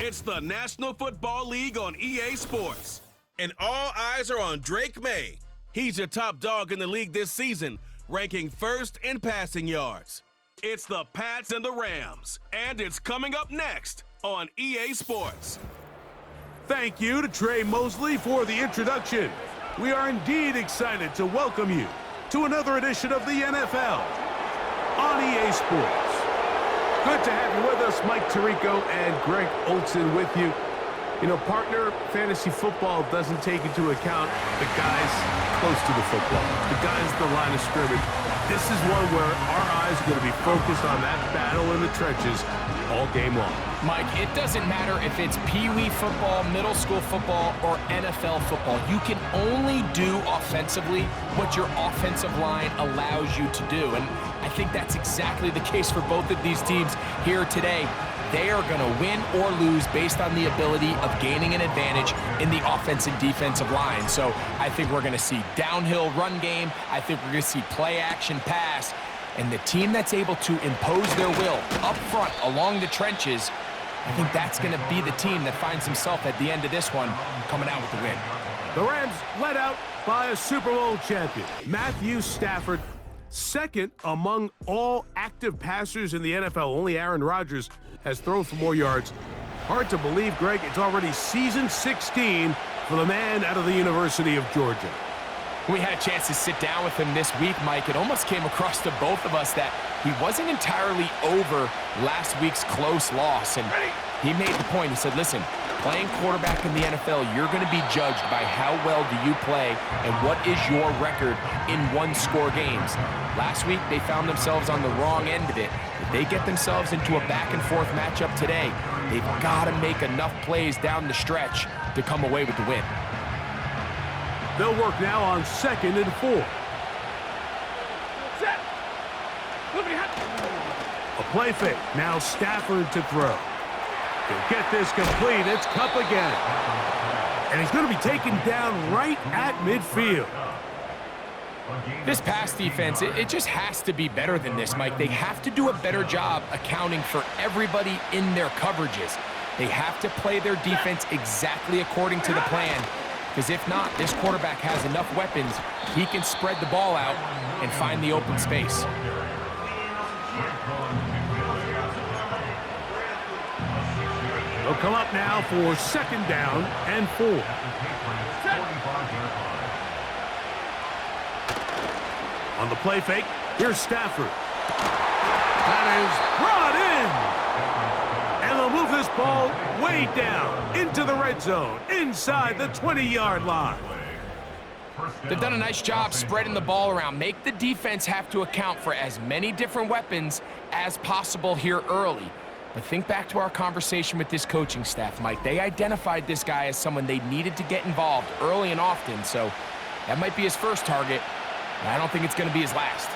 It's the National Football League on EA Sports. And all eyes are on Drake May. He's your top dog in the league this season, ranking first in passing yards. It's the Pats and the Rams, and it's coming up next on EA Sports. Thank you to Trey Mosley for the introduction. We are indeed excited to welcome you to another edition of the NFL on EA Sports. Good to have you with us, Mike Tirico and Greg Olson with you. You know, partner, fantasy football doesn't take into account the guys close to the football, the guys at the line of scrimmage. This is one where our eyes are going to be focused on that battle in the trenches all game long. Mike, it doesn't matter if it's Pee-wee football, middle school football, or NFL football. You can only do offensively what your offensive line allows you to do. And I think that's exactly the case for both of these teams here today. They are going to win or lose based on the ability of gaining an advantage in the offensive defensive line. So I think we're going to see downhill run game. I think we're going to see play action pass. And the team that's able to impose their will up front along the trenches, I think that's going to be the team that finds himself at the end of this one coming out with the win. The Rams led out by a Super Bowl champion, Matthew Stafford, second among all active passers in the NFL. Only Aaron Rodgers has thrown for more yards. Hard to believe, Greg, it's already season 16 for the man out of the University of Georgia. We had a chance to sit down with him this week, Mike. It almost came across to both of us that he wasn't entirely over last week's close loss. And he made the point. He said, listen, playing quarterback in the NFL, you're going to be judged by how well do you play and what is your record in one-score games. Last week, they found themselves on the wrong end of it. If they get themselves into a back-and-forth matchup today, they've got to make enough plays down the stretch to come away with the win. They'll work now on 2nd and 4. A play fake. Now Stafford to throw. He'll get this complete. It's Kupp again. And he's going to be taken down right at midfield. This pass defense, it just has to be better than this, Mike. They have to do a better job accounting for everybody in their coverages. They have to play their defense exactly according to the plan. Because if not, this quarterback has enough weapons, he can spread the ball out and find the open space. They'll come up now for 2nd down and 4. On the play fake, here's Stafford. That is brought in. And they'll move this ball way down into the red zone, inside the 20-yard line. They've done a nice job spreading the ball around. Make the defense have to account for as many different weapons as possible here early. But think back to our conversation with this coaching staff, Mike. They identified this guy as someone they needed to get involved early and often. So that might be his first target, but I don't think it's going to be his last.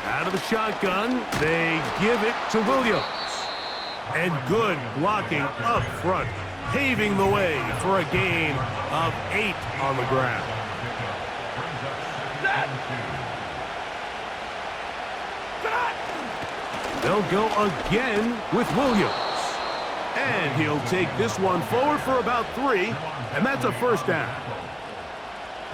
Out of the shotgun, they give it to Williams. And good blocking up front, paving the way for a gain of 8 on the ground. They'll go again with Williams. And he'll take this one forward for about 3, and that's a 1st down.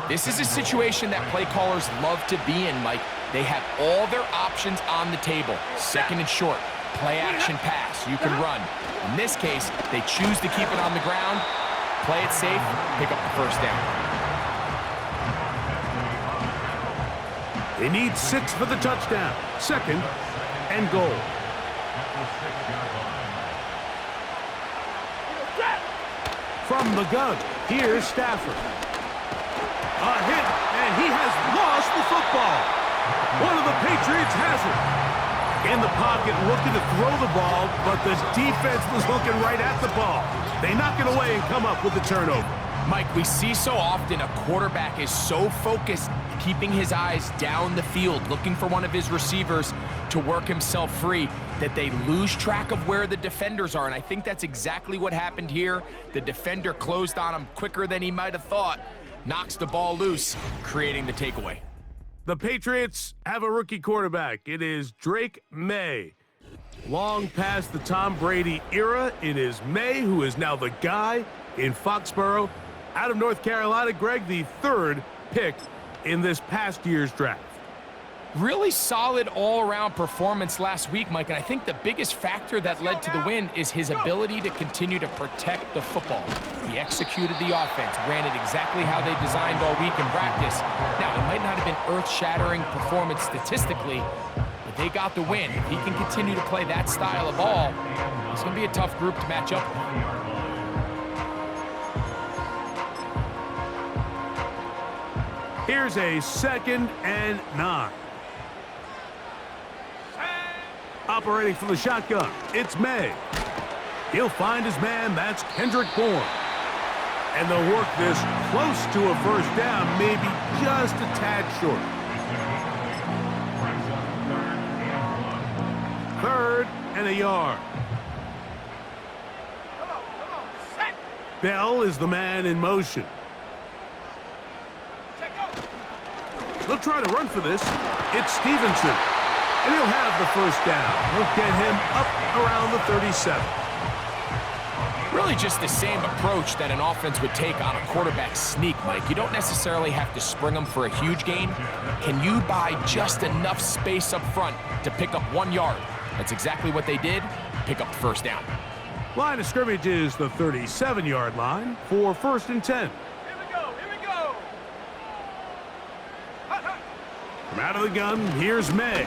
This is a situation that play callers love to be in, Mike. They have all their options on the table. 2nd and short, play action pass, you can run. In this case, they choose to keep it on the ground, play it safe, pick up the 1st down. They need 6 for the touchdown. 2nd and goal. From the gun, here's Stafford. A hit, and he has lost the football. One of the Patriots has it. In the pocket, looking to throw the ball, but the defense was looking right at the ball. They knock it away and come up with the turnover. Mike, we see so often a quarterback is so focused, keeping his eyes down the field, looking for one of his receivers to work himself free, that they lose track of where the defenders are. And I think that's exactly what happened here. The defender closed on him quicker than he might have thought, knocks the ball loose, creating the takeaway. The Patriots have a rookie quarterback. It is Drake May. Long past the Tom Brady era, it is May who is now the guy in Foxborough. Out of North Carolina, Greg, the third pick in this past year's draft. Really solid all-around performance last week, Mike, and I think the biggest factor that led to the win is his ability to continue to protect the football. He executed the offense, ran it exactly how they designed all week in practice. Now, it might not have been earth-shattering performance statistically, but they got the win. If he can continue to play that style of ball, it's going to be a tough group to match up with. Here's a 2nd and 9. Operating from the shotgun, it's May. He'll find his man, that's Kendrick Bourne. And they'll work this close to a first down, maybe just a tad short. 3rd and a yard. Bell is the man in motion. They'll try to run for this. It's Stevenson. And he'll have the first down. He'll get him up around the 37. Really just the same approach that an offense would take on a quarterback sneak, Mike. You don't necessarily have to spring them for a huge gain. Can you buy just enough space up front to pick up 1 yard? That's exactly what they did. Pick up the first down. Line of scrimmage is the 37-yard line for 1st and 10. From out of the gun, here's May.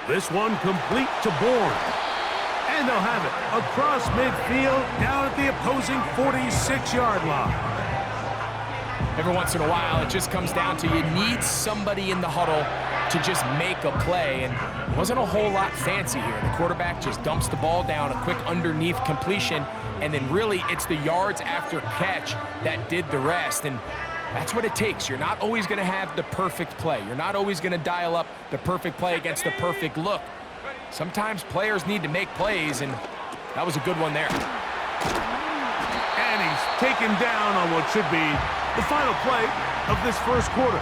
This one complete to Bourne. And they'll have it across midfield down at the opposing 46-yard line. Every once in a while, it just comes down to you need somebody in the huddle to just make a play. And it wasn't a whole lot fancy here. The quarterback just dumps the ball down, a quick underneath completion, and then really it's the yards after catch that did the rest. And that's what it takes. You're not always going to have the perfect play. You're not always going to dial up the perfect play against the perfect look. Sometimes players need to make plays, and that was a good one there. And he's taken down on what should be the final play of this first quarter.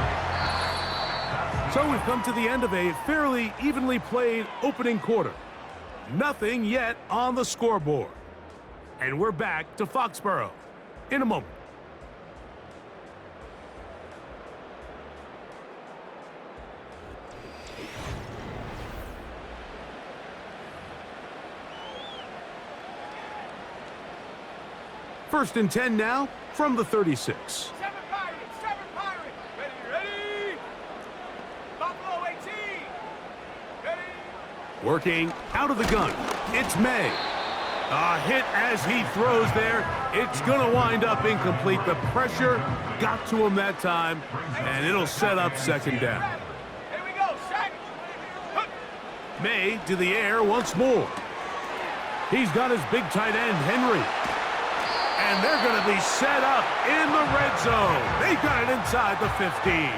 So we've come to the end of a fairly evenly played opening quarter. Nothing yet on the scoreboard. And we're back to Foxborough in a moment. First and 10 now from the 36. Seven Pirates. Ready. Buffalo 18. Ready. Working out of the gun, it's May. A hit as he throws there. It's going to wind up incomplete. The pressure got to him that time, and it'll set up 2nd down. Here we go, set. May to the air once more. He's got his big tight end, Henry. And they're going to be set up in the red zone. They got it inside the 15.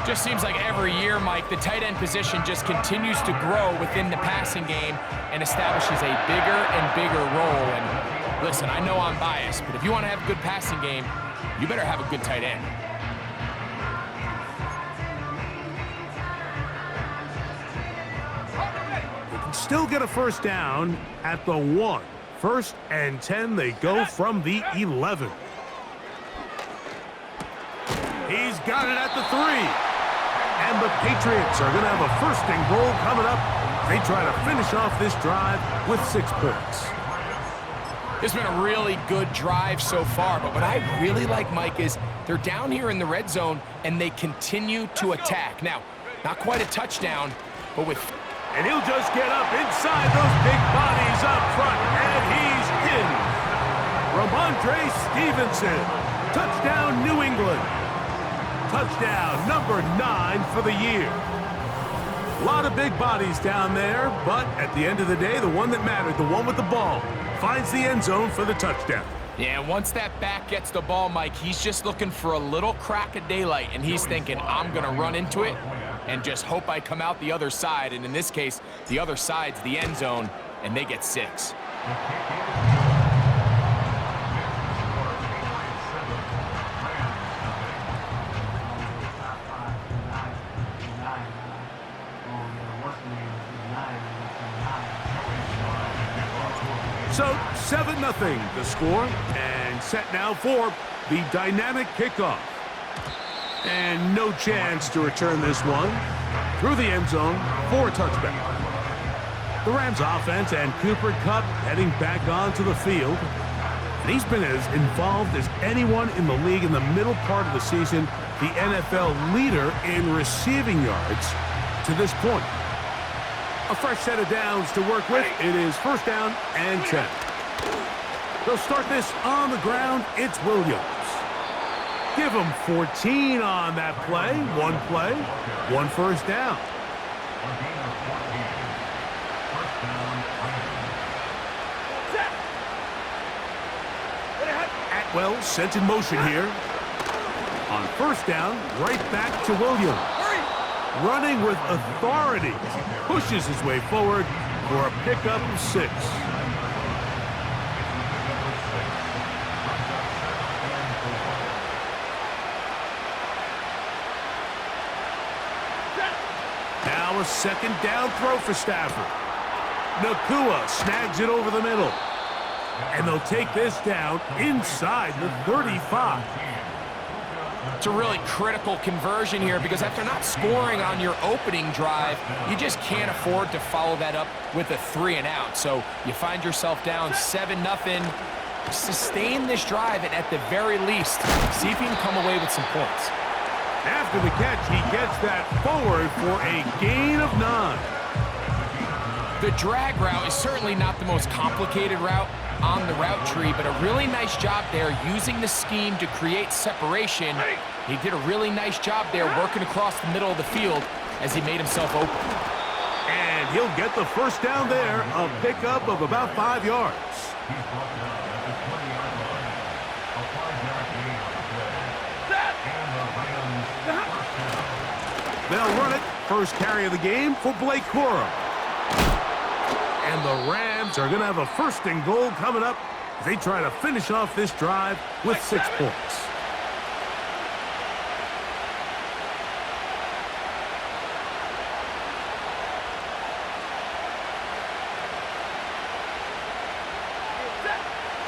Just seems like every year, Mike, the tight end position just continues to grow within the passing game and establishes a bigger and bigger role. And listen, I know I'm biased, but if you want to have a good passing game, you better have a good tight end. They can still get a first down at the 1. 1st and 10, they go from the 11. He's got it at the 3. And the Patriots are going to have a 1st and goal coming up. They try to finish off this drive with 6 points. It's been a really good drive so far, but what I really like, Mike, is they're down here in the red zone, and they continue to attack. Now, not quite a touchdown, but with... And he'll just get up inside those big bodies up front, and he's in. Ramondre Stevenson. Touchdown, New England. Touchdown number 9 for the year. A lot of big bodies down there, but at the end of the day, the one that mattered, the one with the ball, finds the end zone for the touchdown. Yeah, once that back gets the ball, Mike, he's just looking for a little crack of daylight, and he's thinking, I'm going to run into it and just hope I come out the other side. And in this case, the other side's the end zone, and they get 6. So 7-0 the score, and set now for the dynamic kickoff. And no chance to return this one through the end zone for a touchback. The Rams offense and Cooper Kupp heading back onto the field. And he's been as involved as anyone in the league in the middle part of the season, the NFL leader in receiving yards to this point. A fresh set of downs to work with. It is first down and 10. They'll start this on the ground. It's Williams. Give him 14 on that play, one first down. Atwell sent in motion here. On first down, right back to Williams. Running with authority. Pushes his way forward for a pickup of 6. Now a second down throw for Stafford. Nakua snags it over the middle. And they'll take this down inside the 35. It's a really critical conversion here because after not scoring on your opening drive, you just can't afford to follow that up with a 3-and-out. So you find yourself down 7-0. Sustain this drive and at the very least, see if you can come away with some points. After the catch, he gets that forward for a gain of 9. The drag route is certainly not the most complicated route on the route tree, but a really nice job there using the scheme to create separation. He did a really nice job there working across the middle of the field as he made himself open. And he'll get the first down there, a pickup of about 5 yards. They'll run it. First carry of the game for Blake Corum. And the Rams are going to have a first and goal coming up as they try to finish off this drive with 6 points.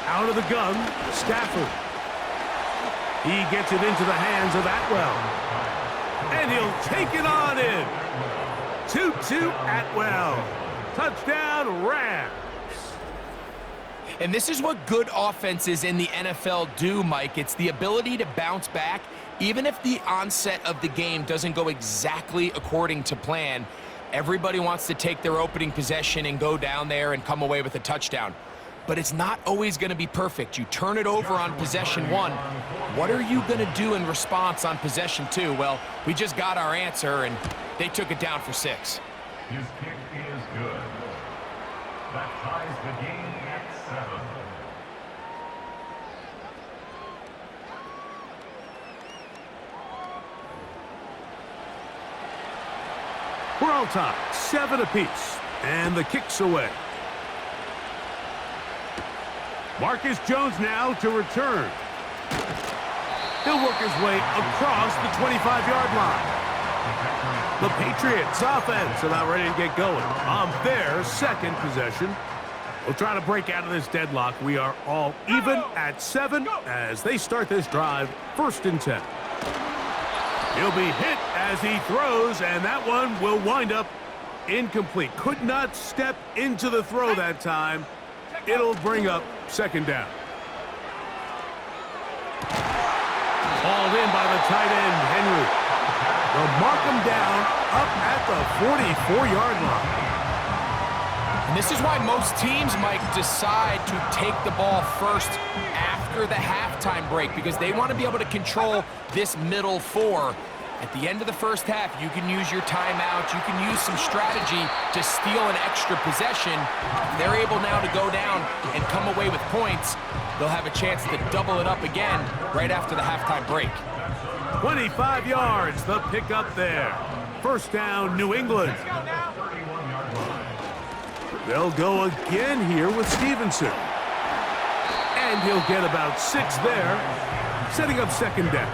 Out of the gun, Stafford. He gets it into the hands of Atwell. And he'll take it on in. 2-2 Atwell. Touchdown, Rams. And this is what good offenses in the NFL do, Mike. It's the ability to bounce back, even if the onset of the game doesn't go exactly according to plan. Everybody wants to take their opening possession and go down there and come away with a touchdown. But it's not always going to be perfect. You turn it over on possession 1. What are you going to do in response on possession 2? Well, we just got our answer, and they took it down for 6. His kick is good. That ties the game at 7. We're all tied, 7 apiece, and the kick's away. Marcus Jones now to return. He'll work his way across the 25-yard line. The Patriots offense about ready to get going on their second possession. We'll try to break out of this deadlock. We are all even at 7 as they start this drive, first and 10. He'll be hit as he throws, and that one will wind up incomplete. Could not step into the throw that time. It'll bring up second down. Hauled in by the tight end, Henry. They'll mark him down up at the 44-yard line. And this is why most teams, Mike, decide to take the ball first after the halftime break because they want to be able to control this middle 4. At the end of the first half, you can use your timeout. You can use some strategy to steal an extra possession. They're able now to go down and come away with points. They'll have a chance to double it up again right after the halftime break. 25 yards, the pickup there. First down, New England. They'll go again here with Stevenson. And he'll get about 6 there, setting up second down.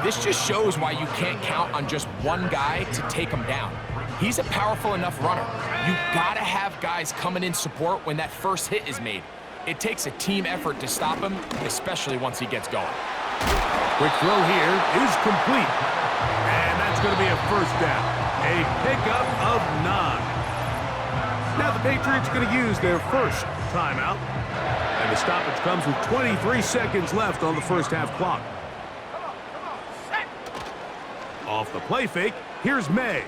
This just shows why you can't count on just one guy to take them down. He's a powerful enough runner. You gotta have guys coming in support when that first hit is made. It takes a team effort to stop him, especially once he gets going. Quick throw here is complete. And that's going to be a first down. A pickup of 9. Now the Patriots are going to use their first timeout. And the stoppage comes with 23 seconds left on the first half clock. Off the play fake, here's May.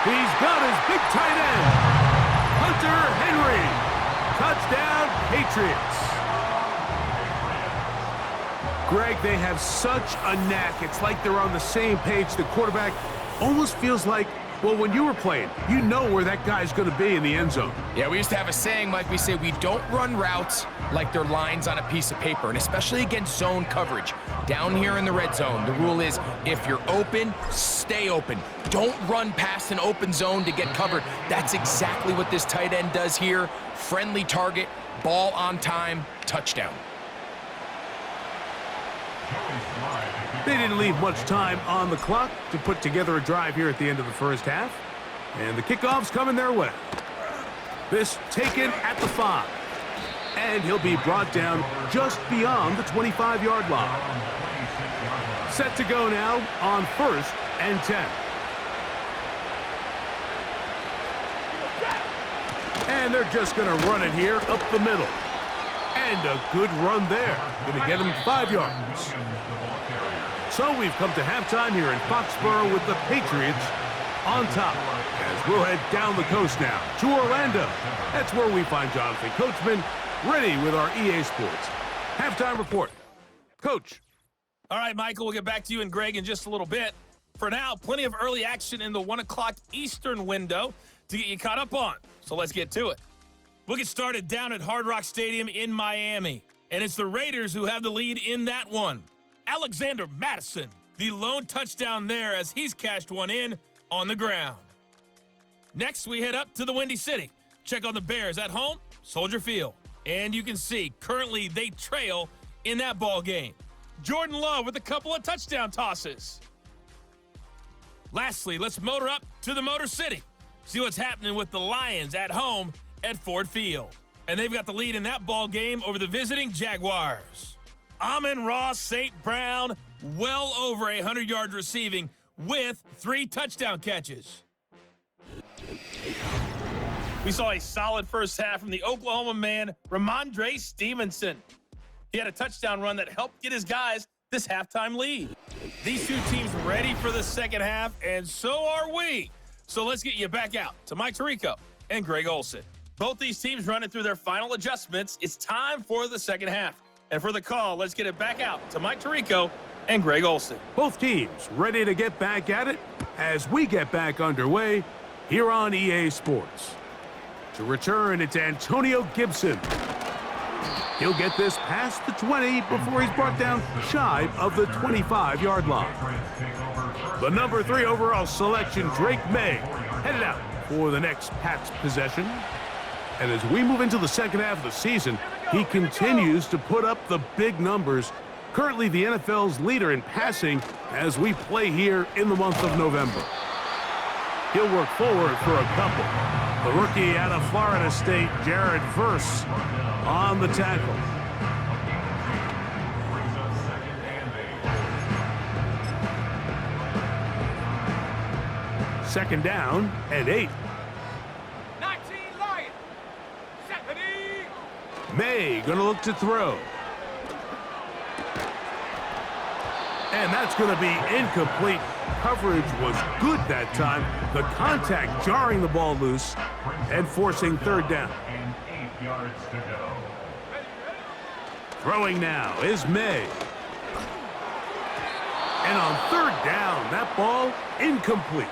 He's got his big tight end, Hunter Henry. Touchdown, Patriots. Greg, they have such a knack. It's like they're on the same page. The quarterback almost feels like, well, when you were playing, you know where that guy's going to be in the end zone. Yeah, we used to have a saying, Mike, we say we don't run routes like they're lines on a piece of paper, and especially against zone coverage. Down here in the red zone, the rule is if you're open, stay open. Don't run past an open zone to get covered. That's exactly what this tight end does here. Friendly target, ball on time, touchdown. They didn't leave much time on the clock to put together a drive here at the end of the first half. And the kickoff's coming their way. This taken at the 5. And he'll be brought down just beyond the 25-yard line. Set to go now on 1st and 10. And they're just going to run it here up the middle. And a good run there. Going to get him 5 yards. So we've come to halftime here in Foxborough with the Patriots on top. As we'll head down the coast now to Orlando. That's where we find Jonathan Coachman ready with our EA Sports halftime report. Coach. All right, Michael, we'll get back to you and Greg in just a little bit. For now, plenty of early action in the 1 o'clock Eastern window to get you caught up on. So let's get to it. We'll get started down at Hard Rock Stadium in Miami. And it's the Raiders who have the lead in that one. Alexander Madison, the lone touchdown there as he's cashed one in on the ground. Next, we head up to the Windy City. Check on the Bears at home, Soldier Field. And you can see, currently they trail in that ball game. Jordan Love with a couple of touchdown tosses. Lastly, let's motor up to the Motor City. See what's happening with the Lions at home at Ford Field. And they've got the lead in that ball game over the visiting Jaguars. Amon-Ra St. Brown, well over 100 yards receiving with 3 touchdown catches. We saw a solid first half from the Oklahoma man, Ramondre Stevenson. He had a touchdown run that helped get his guys this halftime lead. These two teams ready for the second half, and so are we. So let's get you back out to Mike Tirico and Greg Olson. Both these teams running through their final adjustments. It's time for the second half. And for the call, let's get it back out to Mike Tirico and Greg Olson. Both teams ready to get back at it as we get back underway here on EA Sports. To return, it's Antonio Gibson. He'll get this past the 20 before he's brought down shy of the 25-yard line. The number 3 overall selection, Drake May, headed out for the next Pats possession. And as we move into the second half of the season, he continues to put up the big numbers. Currently the NFL's leader in passing as we play here in the month of November. He'll work forward for a couple. The rookie out of Florida State, Jared Verse, on the tackle. Second down and 8. 19 Lions. Stephanie. May gonna look to throw. And that's gonna be incomplete. Coverage was good that time. The contact jarring the ball loose and forcing third down. And 8 yards to go. Throwing now is May. And on third down, that ball incomplete.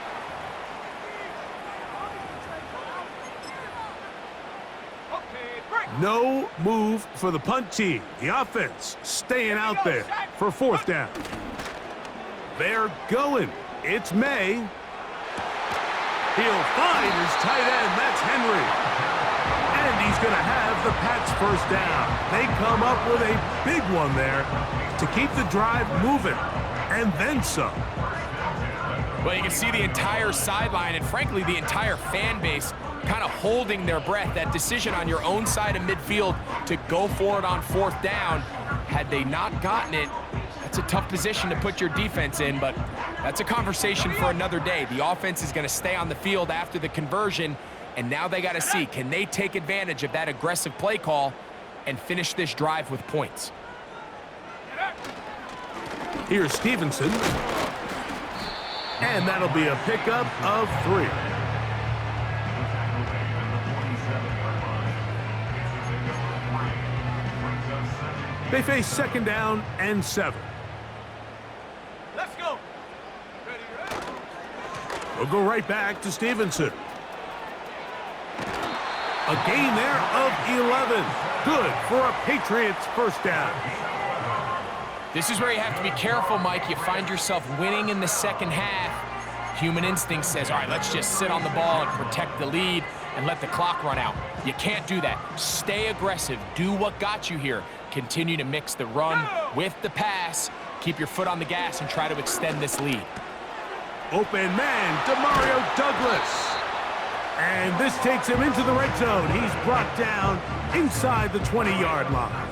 Okay, break. No move for the punt team. The offense staying out there for fourth down. They're going. It's May. He'll find his tight end. That's Henry. And he's going to have the Pats first down. They come up with a big one there to keep the drive moving. And then some. Well, you can see the entire sideline and, frankly, the entire fan base kind of holding their breath. That decision on your own side of midfield to go for it on 4th down, had they not gotten it, that's a tough position to put your defense in, but that's a conversation for another day. The offense is going to stay on the field after the conversion, and now they got to see, can they take advantage of that aggressive play call and finish this drive with points? Here's Stevenson. And that'll be a pickup of 3. They face 2nd down and 7. Let's go. Ready, ready. We'll go right back to Stevenson. A gain there of 11. Good for a Patriots 1st down. This is where you have to be careful, Mike. You find yourself winning in the second half. Human instinct says, all right, let's just sit on the ball and protect the lead and let the clock run out. You can't do that. Stay aggressive. Do what got you here. Continue to mix the run with the pass. Keep your foot on the gas and try to extend this lead. Open man, Demario Douglas. And this takes him into the red zone. He's brought down inside the 20-yard line.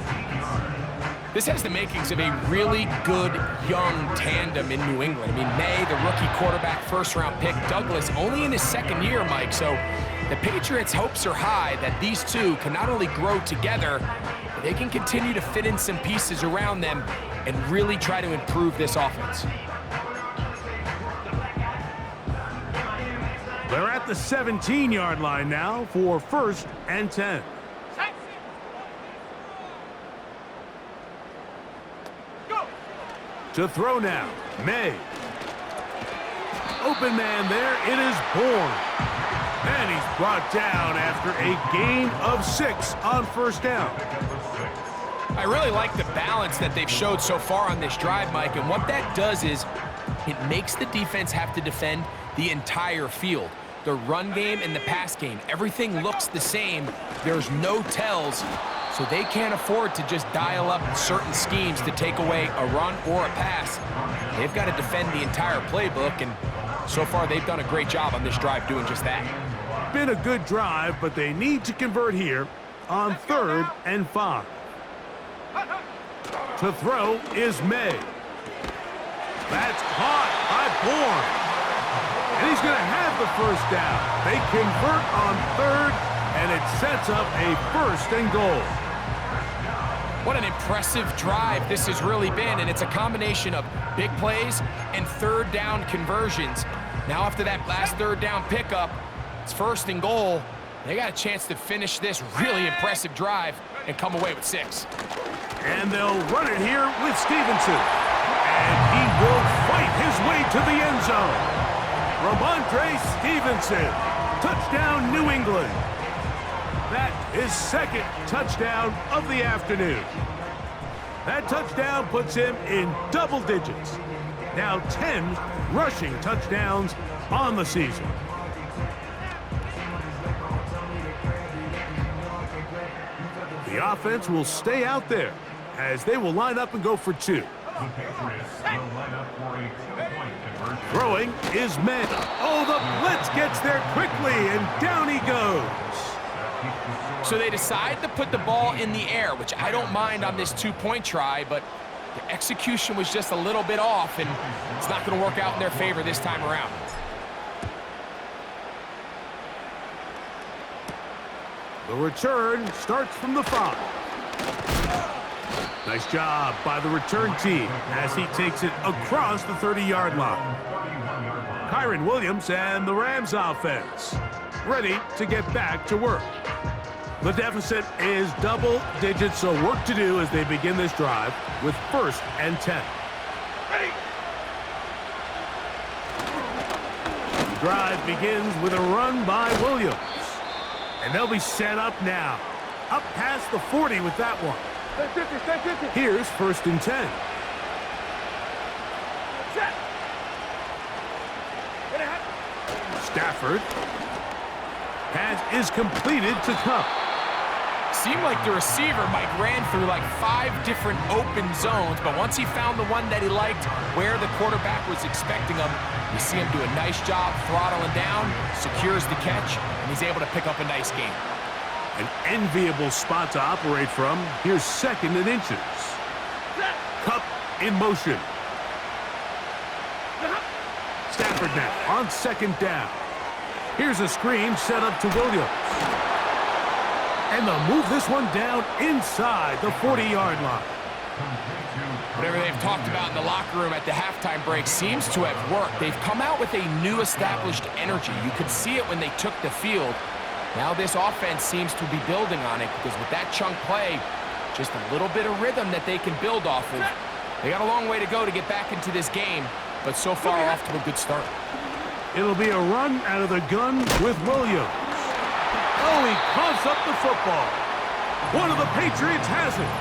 This has the makings of a really good young tandem in New England. I mean, May, the rookie quarterback, 1st-round pick. Douglas only in his 2nd year, Mike. So the Patriots' hopes are high that these two can not only grow together, but they can continue to fit in some pieces around them and really try to improve this offense. They're at the 17-yard line now for 1st and 10. To throw now, May. Open man there, it is Bourne. And he's brought down after a gain of 6 on 1st down. I really like the balance that they've showed so far on this drive, Mike, and what that does is it makes the defense have to defend the entire field. The run game and the pass game, everything looks the same. There's no tells. So they can't afford to just dial up certain schemes to take away a run or a pass. They've got to defend the entire playbook, and so far they've done a great job on this drive doing just that. Been a good drive, but they need to convert here on 3rd and 5. To throw is May. That's caught by Bourne. And he's going to have the 1st down. They convert on 3rd, and it sets up a 1st and goal. What an impressive drive this has really been, and it's a combination of big plays and 3rd down conversions. Now after that last 3rd down pickup, it's 1st and goal. They got a chance to finish this really impressive drive and come away with 6. And they'll run it here with Stevenson. And he will fight his way to the end zone. Ramondre Stevenson, touchdown New England. That is 2nd touchdown of the afternoon. That touchdown puts him in double digits. Now 10 rushing touchdowns on the season. The offense will stay out there as they will line up and go for 2. The Patriots will line up for a 2-point conversion. Throwing is May. Oh, the blitz gets there quickly, and down he goes. So they decide to put the ball in the air, which I don't mind on this 2-point try, but the execution was just a little bit off, and it's not going to work out in their favor this time around. The return starts from the 5. Nice job by the return team as he takes it across the 30-yard line. Kyron Williams and the Rams offense ready to get back to work. The deficit is double digits, so work to do as they begin this drive with 1st and 10. Ready. The drive begins with a run by Williams. And they'll be set up now. Up past the 40 with that one. Here's 1st and 10. Set. Stafford. Pass is completed to Cup. seemed like the receiver, Mike, ran through like 5 different open zones, but once he found the one that he liked, where the quarterback was expecting him, you see him do a nice job throttling down, secures the catch, and he's able to pick up a nice gain. An enviable spot to operate from. Here's 2nd and inches. Cup in motion. Stafford now on 2nd down. Here's a screen set up to Williams. And they'll move this one down inside the 40-yard line. Whatever they've talked about in the locker room at the halftime break seems to have worked. They've come out with a new established energy. You could see it when they took the field. Now this offense seems to be building on it because with that chunk play, just a little bit of rhythm that they can build off of. They got a long way to go to get back into this game, but so far off to a good start. It'll be a run out of the gun with Williams. Oh, he coughs up the football. One of the Patriots has it.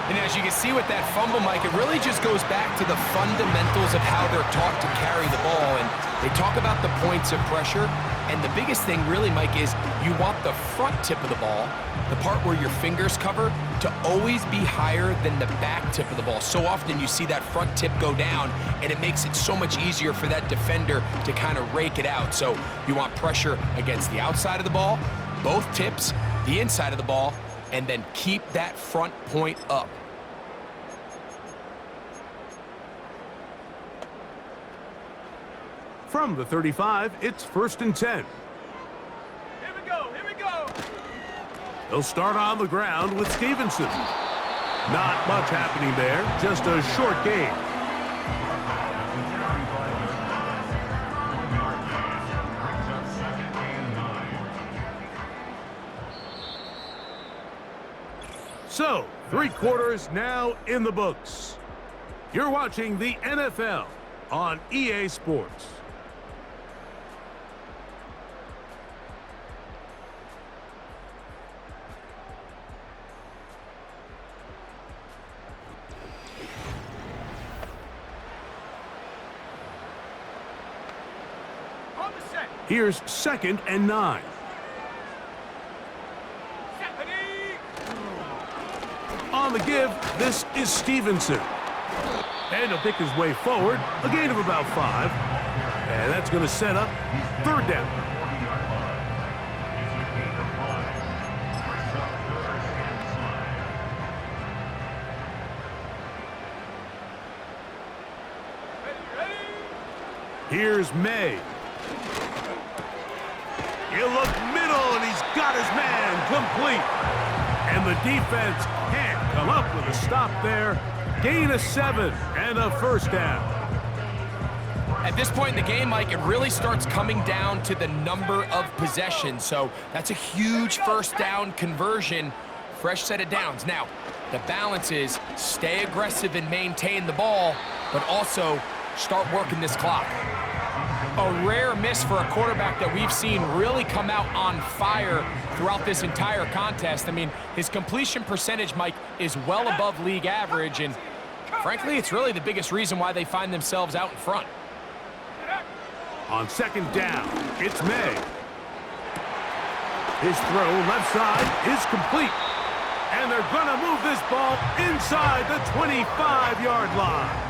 And as you can see with that fumble, Mike, it really just goes back to the fundamentals of how they're taught to carry the ball. And they talk about the points of pressure. And the biggest thing really, Mike, is you want the front tip of the ball, the part where your fingers cover, to always be higher than the back tip of the ball. So often you see that front tip go down, and it makes it so much easier for that defender to kind of rake it out. So you want pressure against the outside of the ball, both tips, the inside of the ball, and then keep that front point up. From the 35, it's 1st and 10. Here we go, here we go. They'll start on the ground with Stevenson. Not much happening there, just a short gain. So, 3 quarters now in the books. You're watching the NFL on EA Sports. On the set. Here's 2nd and 9. Stephanie. On the give, this is Stevenson. And he'll pick his way forward, a gain of about 5. And that's going to set up 3rd down. Ready. Here's May. He'll look middle, and he's got his man complete. And the defense can't come up with a stop there. Gain of 7 and a 1st down. At this point in the game, Mike, it really starts coming down to the number of possessions. So that's a huge 1st down conversion, fresh set of downs. Now, the balance is stay aggressive and maintain the ball, but also start working this clock. A rare miss for a quarterback that we've seen really come out on fire throughout this entire contest. I mean, his completion percentage, Mike, is well above league average, and frankly, it's really the biggest reason why they find themselves out in front. On 2nd down, it's May. His throw left side is complete. And they're going to move this ball inside the 25-yard line.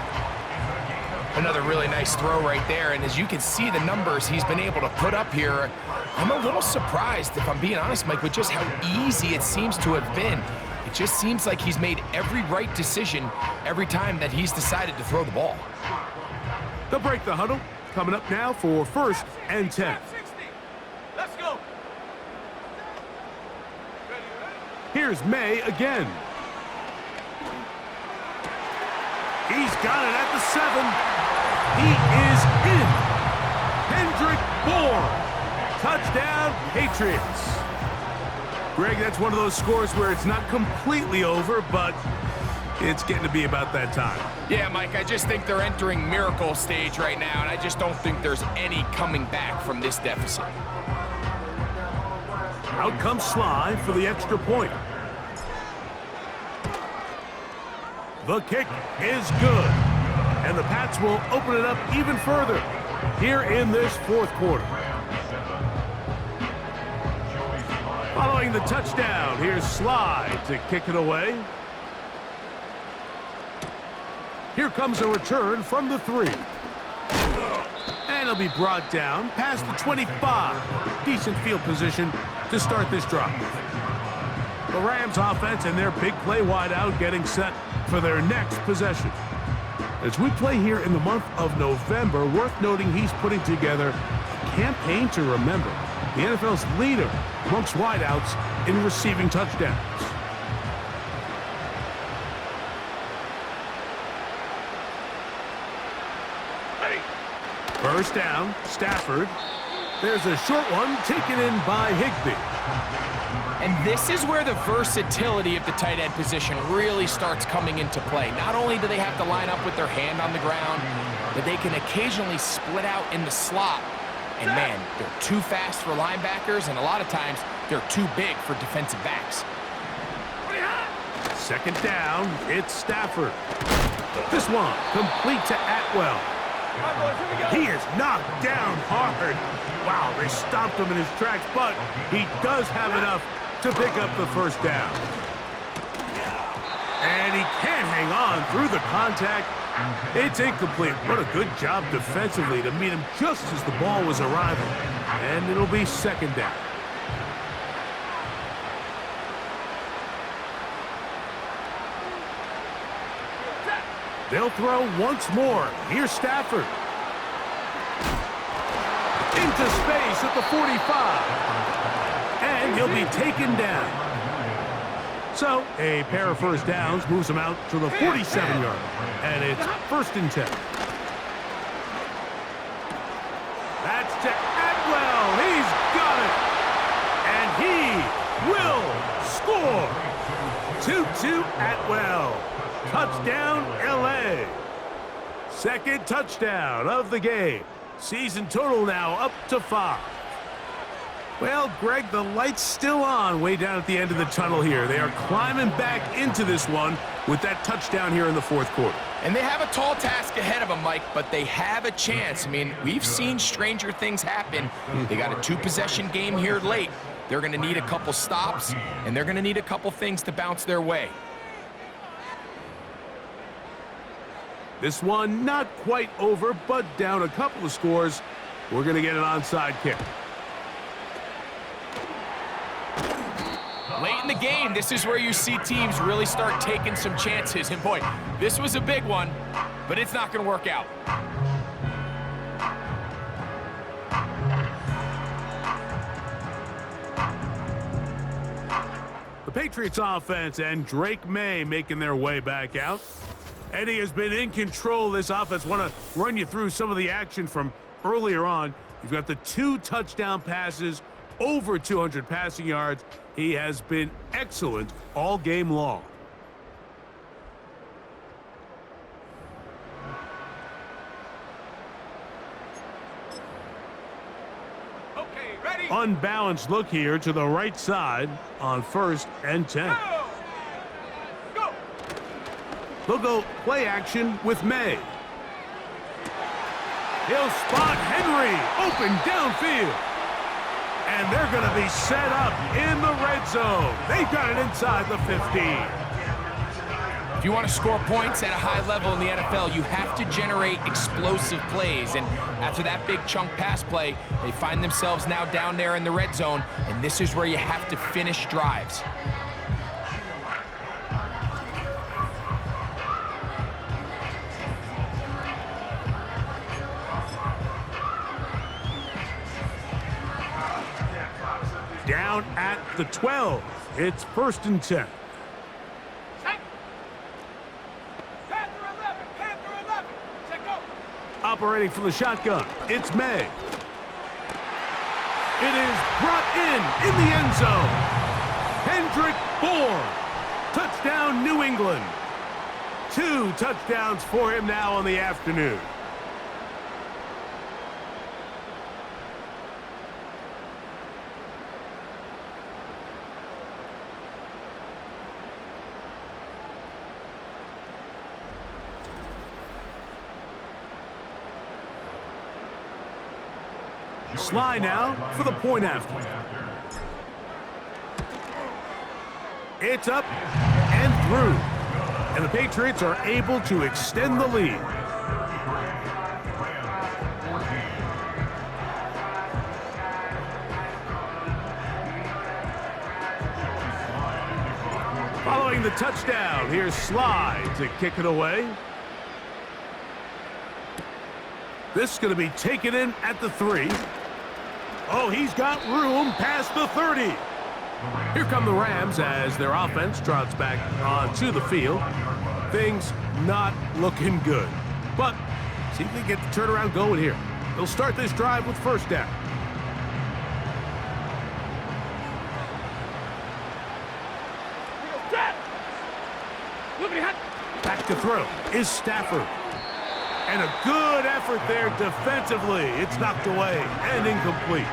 Another really nice throw right there, and as you can see the numbers he's been able to put up here, I'm a little surprised, if I'm being honest, Mike, with just how easy it seems to have been. It just seems like he's made every right decision every time that he's decided to throw the ball. They'll break the huddle. Coming up now for 1st and 10. 60. Let's go. Ready. Here's May again. He's got it at the 7. He is in. Hendrick Bourne. Touchdown, Patriots. Greg, that's one of those scores where it's not completely over, but it's getting to be about that time. Yeah, Mike, I just think they're entering miracle stage right now, and I just don't think there's any coming back from this deficit. Out comes Sly for the extra point. The kick is good. And the Pats will open it up even further here in this 4th quarter. Following the touchdown, here's Slide to kick it away. Here comes a return from the 3. And it'll be brought down past the 25. Decent field position to start this drive. The Rams offense and their big play wideout getting set for their next possession. As we play here in the month of November, worth noting he's putting together a campaign to remember. The NFL's leader amongst wideouts in receiving touchdowns. First down, Stafford. There's a short one taken in by Higbee. And this is where the versatility of the tight end position really starts coming into play. Not only do they have to line up with their hand on the ground, but they can occasionally split out in the slot. And man, they're too fast for linebackers, and a lot of times they're too big for defensive backs. Second down, it's Stafford. This one complete to Atwell. He is knocked down hard. Wow, they stopped him in his tracks, but he does have enough to pick up the first down. And he can't hang on through the contact. It's incomplete. What a good job defensively to meet him just as the ball was arriving. And it'll be second down. They'll throw once more. Here's Stafford. Into space at the 45. And he'll be taken down. So, a pair of first downs moves him out to the 47-yard. And it's first and 10. That's to Atwell. He's got it. And he will score. 2-2 Atwell. Touchdown, L.A. Second touchdown of the game. Season total now up to 5. Well, Greg, the light's still on way down at the end of the tunnel here. They are climbing back into this one with that touchdown here in the fourth quarter. And they have a tall task ahead of them, Mike, but they have a chance. I mean, we've seen stranger things happen. They got a 2-possession game here late. They're going to need a couple stops, and they're going to need a couple things to bounce their way. This one not quite over, but down a couple of scores. We're going to get an onside kick. Late in the game, this is where you see teams really start taking some chances. And boy, this was a big one, but it's not going to work out. The Patriots offense and Drake May making their way back out. Eddie has been in control of this offense. Want to run you through some of the action from earlier on. You've got the 2 touchdown passes, over 200 passing yards. He has been excellent all game long. Okay, ready? Unbalanced look here to the right side on first and 10. Go! They'll go play action with May. He'll spot Henry open downfield. And they're going to be set up in the red zone. They've got it inside the 15. If you want to score points at a high level in the NFL, you have to generate explosive plays. And after that big chunk pass play, they find themselves now down there in the red zone. And this is where you have to finish drives. Down at the 12. It's first and 10. Set. Panther 11, Panther 11. Set, go. Operating from the shotgun, it's May. It is brought in the end zone. Kendrick Bourne. Touchdown, New England. 2 touchdowns for him now on the afternoon. Sly now for the point after. It's up and through. And the Patriots are able to extend the lead. Following the touchdown, here's Slide to kick it away. This is going to be taken in at the 3. Oh, he's got room past the 30. Here come the Rams as their offense trots back onto the field. Things not looking good. But see if they get the turnaround going here. They'll start this drive with first down. Back to throw is Stafford. And a good effort there defensively. It's knocked away and incomplete.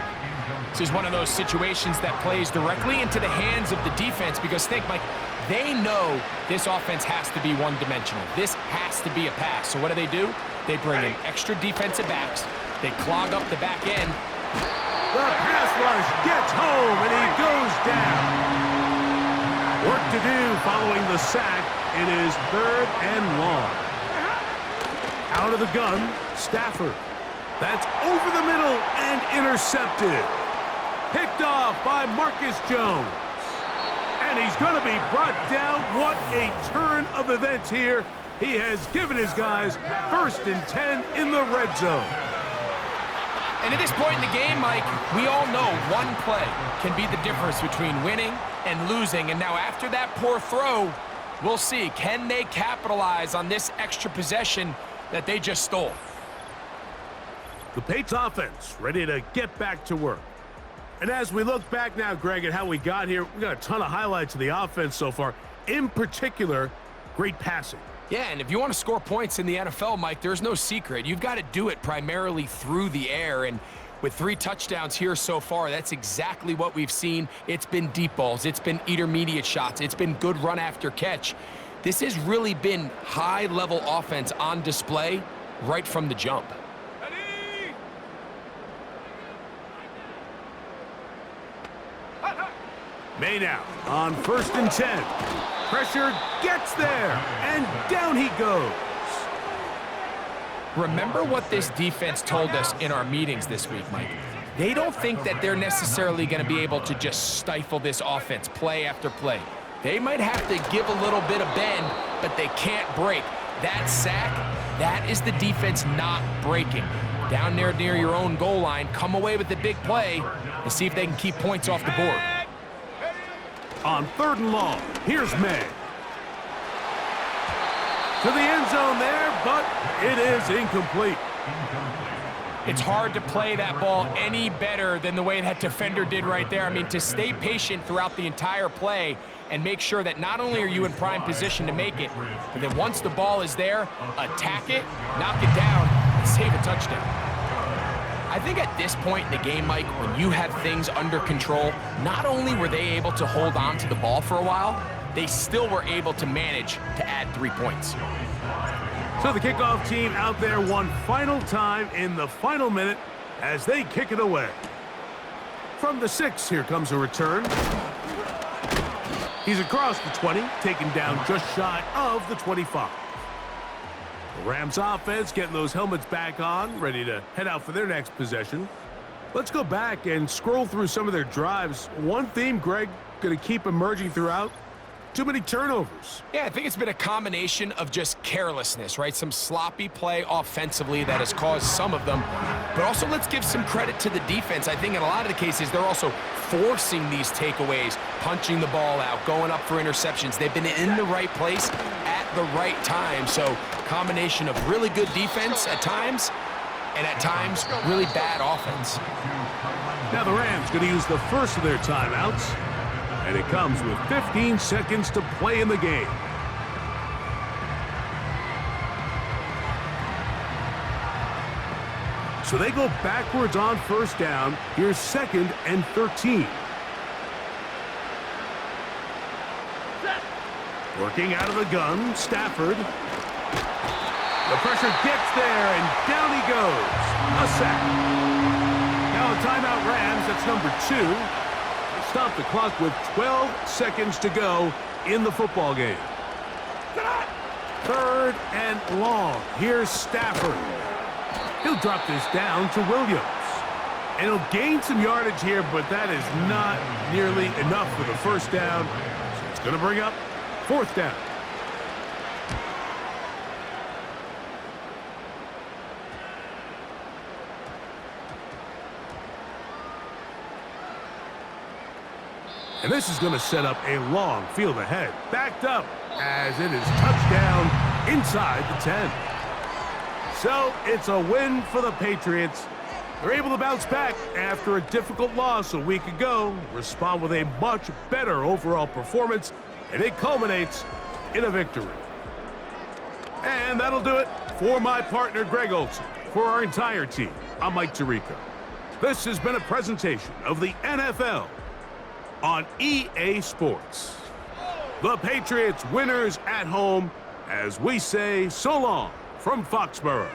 This is one of those situations that plays directly into the hands of the defense because think, Mike, they know this offense has to be one-dimensional. This has to be a pass. So what do? They bring in extra defensive backs. They clog up the back end. The pass rush gets home, and he goes down. Work to do following the sack. It is 3rd and long. Out of the gun, Stafford. That's over the middle and intercepted. Picked off by Marcus Jones. And he's going to be brought down. What a turn of events here. He has given his guys 1st and 10 in the red zone. And at this point in the game, Mike, we all know one play can be the difference between winning and losing. And now after that poor throw, we'll see. Can they capitalize on this extra possession that they just stole? The Patriots offense ready to get back to work. And as we look back now, Greg, at how we got here, we got a ton of highlights of the offense so far. In particular, great passing. Yeah, and if you want to score points in the NFL, Mike, there's no secret. You've got to do it primarily through the air. And with 3 touchdowns here so far, that's exactly what we've seen. It's been deep balls. It's been intermediate shots. It's been good run after catch. This has really been high-level offense on display right from the jump. May now on 1st and 10. Pressure gets there, and down he goes. Remember what this defense told us in our meetings this week, Mike. They don't think that they're necessarily going to be able to just stifle this offense play after play. They might have to give a little bit of bend, but they can't break. That sack, that is the defense not breaking. Down there near your own goal line, come away with the big play and see if they can keep points off the board. On 3rd and long, here's May. To the end zone there, but it is incomplete. It's hard to play that ball any better than the way that defender did right there. I mean, to stay patient throughout the entire play and make sure that not only are you in prime position to make it, but then once the ball is there, attack it, knock it down, and save a touchdown. I think at this point in the game, Mike, when you have things under control, not only were they able to hold on to the ball for a while, they still were able to manage to add 3 points. So the kickoff team out there one final time in the final minute as they kick it away. From the 6, here comes a return. He's across the 20, taken down just shy of the 25. The Rams offense getting those helmets back on, ready to head out for their next possession. Let's go back and scroll through some of their drives. One theme, Greg, going to keep emerging throughout. Too many turnovers. Yeah, I think it's been a combination of just carelessness, right? Some sloppy play offensively that has caused some of them. But also, let's give some credit to the defense. I think in a lot of the cases, they're also forcing these takeaways, punching the ball out, going up for interceptions. They've been in the right place at the right time. So, combination of really good defense at times, and at times, really bad offense. Now the Rams going to use the first of their timeouts. And it comes with 15 seconds to play in the game. So they go backwards on 1st down. Here's 2nd and 13. Working out of the gun, Stafford. The pressure gets there, and down he goes. A sack. Now a timeout Rams, that's number 2. stop the clock with 12 seconds to go in the football game. 3rd and long. Here's Stafford. He'll drop this down to Williams. And he'll gain some yardage here, but that is not nearly enough for the first down. So it's going to bring up 4th down. And this is going to set up a long field ahead. Backed up as it is touchdown inside the 10. So it's a win for the Patriots. They're able to bounce back after a difficult loss a week ago, respond with a much better overall performance, and it culminates in a victory. And that'll do it for my partner, Greg Olson. For our entire team, I'm Mike Tirico. This has been a presentation of the NFL on EA Sports. The Patriots winners at home as we say so long from Foxborough.